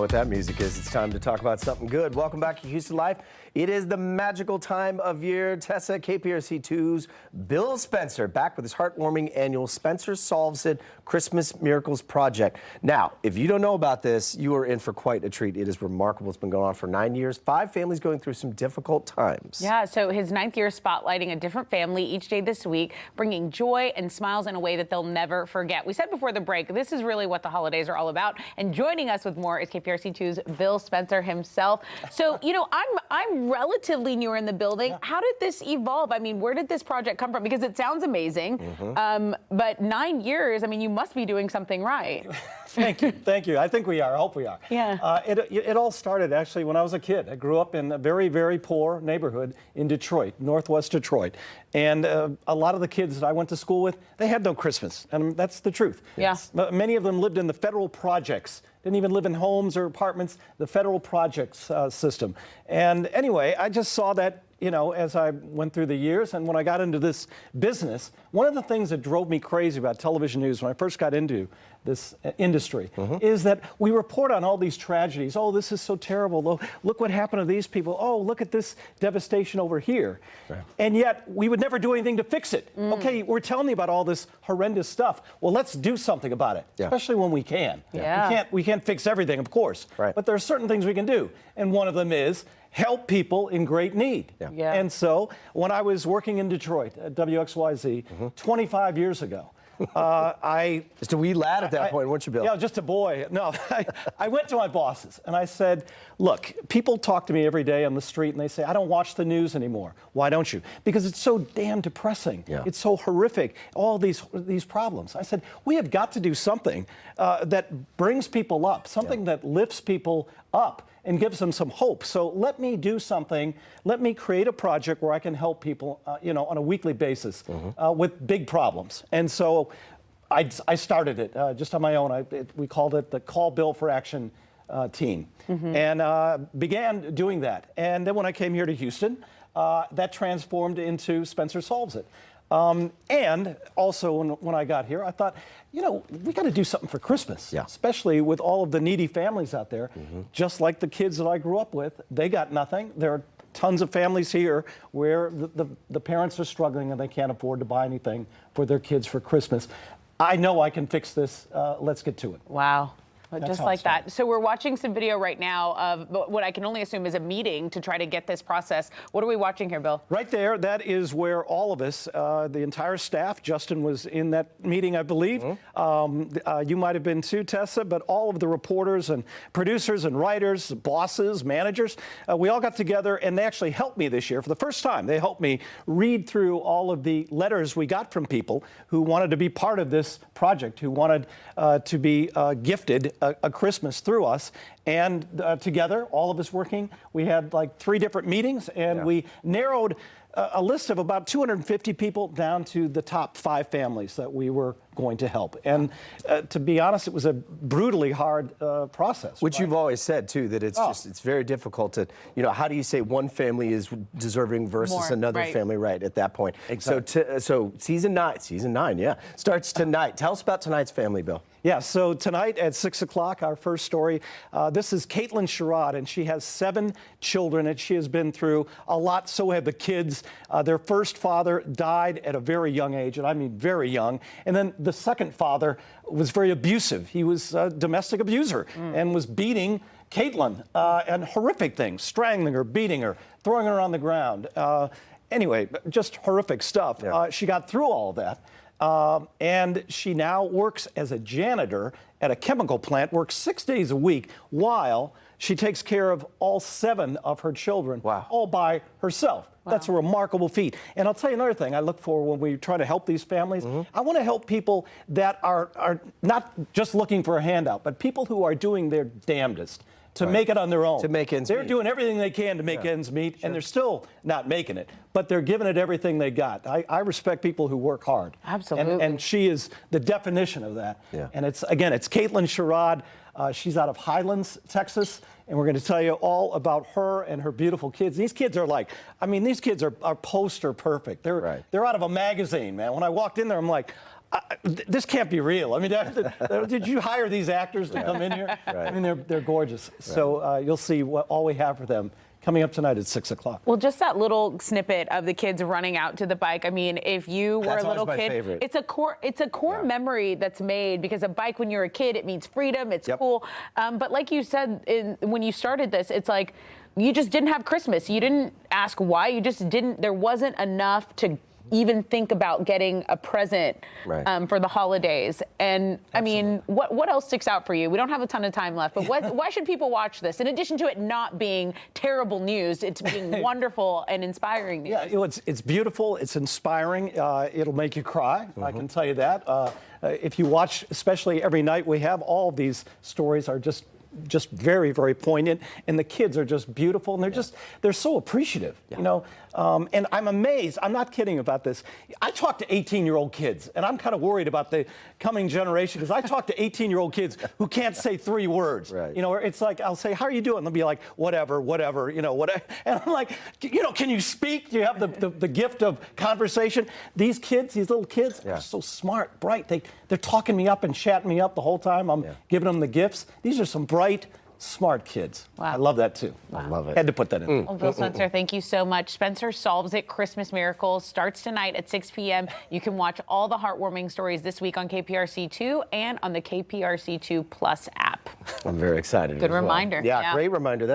what that music is. It's time to talk about something good. Welcome back to Houston Life. It is the magical time of year. Tessa, KPRC 2's Bill Spencer, back with his heartwarming annual Spencer Solves It Christmas Miracles Project. Now, if you don't know about this, you are in for quite a treat. It is remarkable. It's been going on for 9 years. 5 families going through some difficult times. Yeah, so his 9th year spotlighting a different family each day this week, bringing joy and smiles in a way that they'll never forget. We said before the break, this is really what the holidays are all about. And joining us with more is KPRC 2's Bill Spencer himself. So, you know, I'm relatively newer in the building. Yeah. How did this evolve? I mean, where did this project come from? Because it sounds amazing, but 9 years, I mean, you must be doing something right. Thank you. Thank you. I think we are. I hope we are. Yeah. It all started actually when I was a kid. I grew up in a very, very poor neighborhood in Detroit, northwest Detroit. And a lot of the kids that I went to school with, they had no Christmas. And that's the truth. Yeah. Many of them lived in the federal projects. Didn't even live in homes or apartments, the federal projects system. And anyway, I just saw that, you know, as I went through the years, and when I got into this business, one of the things that drove me crazy about television news when I first got into this industry is that we report on all these tragedies. Oh, this is so terrible. Look what happened to these people. Oh, look at this devastation over here. Right. And yet we would never do anything to fix it. Okay, we're telling you about all this horrendous stuff. Well, let's do something about it, especially when we can. Yeah. We can't fix everything, of course, but there are certain things we can do. And one of them is help people in great need. And so when I was working in Detroit at WXYZ 25 years ago, just a wee lad at that point, weren't you, Bill? Yeah, just a boy. No, I went to my bosses and I said, look, people talk to me every day on the street and they say, I don't watch the news anymore. Why don't you? Because it's so damn depressing. It's so horrific, all these problems. I said, we have got to do something that brings people up, something that lifts people up and gives them some hope. So let me do something. Let me create a project where I can help people, you know, on a weekly basis with big problems. And so I started it just on my own. We called it the Call Bill for Action team, and began doing that. And then when I came here to Houston, that transformed into Spencer Solves It. And also when I got here, I thought, you know, we got to do something for Christmas, especially with all of the needy families out there, just like the kids that I grew up with. They got nothing. There are tons of families here where the parents are struggling and they can't afford to buy anything for their kids for Christmas. I know I can fix this. Let's get to it. Wow. Just like that. So we're watching some video right now of what I can only assume is a meeting to try to get this process. What are we watching here, Bill? Right there, that is where all of us, the entire staff, Justin was in that meeting, I believe. You might have been too, Tessa, but all of the reporters and producers and writers, bosses, managers, we all got together and they actually helped me this year for the first time. They helped me read through all of the letters we got from people who wanted to be part of this project, who wanted to be gifted a Christmas through us. And together, all of us working, we had like 3 different meetings, and we narrowed a list of about 250 people down to the top 5 families that we were going to help. And to be honest, it was a brutally hard process. Which you've always said, too, that it's it's very difficult to, you know, how do you say one family is deserving versus another family, at that point. Exactly. So season 9, starts tonight. Tell us about tonight's family, Bill. Yeah, so tonight at 6 o'clock, our first story. This is Caitlin Sherrod, and she has 7 children, and she has been through a lot. So have the kids. Their first father died at a very young age, and I mean very young. And then the second father was very abusive. He was a domestic abuser and was beating Caitlin and horrific things, strangling her, beating her, throwing her on the ground. Anyway, just horrific stuff. She got through all of that. And she now works as a janitor at a chemical plant, works 6 days a week while she takes care of all 7 of her children, all by herself. That's a remarkable feat. And I'll tell you another thing I look for when we try to help these families. I want to help people that are not just looking for a handout, but people who are doing their damnedest to make it on their own. To make ends meet. They're doing everything they can to make ends meet, and they're still not making it. But they're giving it everything they got. I respect people who work hard. Absolutely. And she is the definition of that. And it's Caitlin Sherrod. She's out of Highlands, Texas. And we're going to tell you all about her and her beautiful kids. These kids are like, I mean, these kids are poster perfect. They're out of a magazine, man. When I walked in there, I'm like, This can't be real. I mean, did you hire these actors to come in here? Right. I mean, they're gorgeous. Right. So you'll see all we have for them coming up tonight at 6 o'clock. Well, just that little snippet of the kids running out to the bike. I mean, if you were That's a little always my kid, favorite. it's a core memory that's made, because a bike, when you're a kid, it means freedom. It's cool. But like you said when you started this, it's like you just didn't have Christmas. You didn't ask why. You just didn't. There wasn't enough to even think about getting a present for the holidays. And I mean, what else sticks out for you? We don't have a ton of time left, but why should people watch this? In addition to it not being terrible news, it's being wonderful and inspiring news. Yeah, it's beautiful, it's inspiring, it'll make you cry, I can tell you that. If you watch, especially every night we have, all of these stories are just very, very poignant, and the kids are just beautiful, and they're so appreciative, you know. And I'm amazed. I'm not kidding about this. I talk to 18-year-old kids, and I'm kind of worried about the coming generation, because I talk to 18-year-old kids who can't say 3 words. Right. You know, it's like I'll say, "How are you doing?" They'll be like, "Whatever, you know, whatever." And I'm like, you know, can you speak? Do you have the gift of conversation? These kids, these little kids, are so smart, bright. They're talking me up and chatting me up the whole time. I'm giving them the gifts. These are some bright, smart kids. Wow. I love that too. I love it. Had to put that in. Well, Bill Spencer, thank you so much. Spencer Solves It, Christmas Miracles, starts tonight at 6 p.m. You can watch all the heartwarming stories this week on KPRC2 and on the KPRC2 Plus app. I'm very excited. Good reminder. Yeah, great reminder.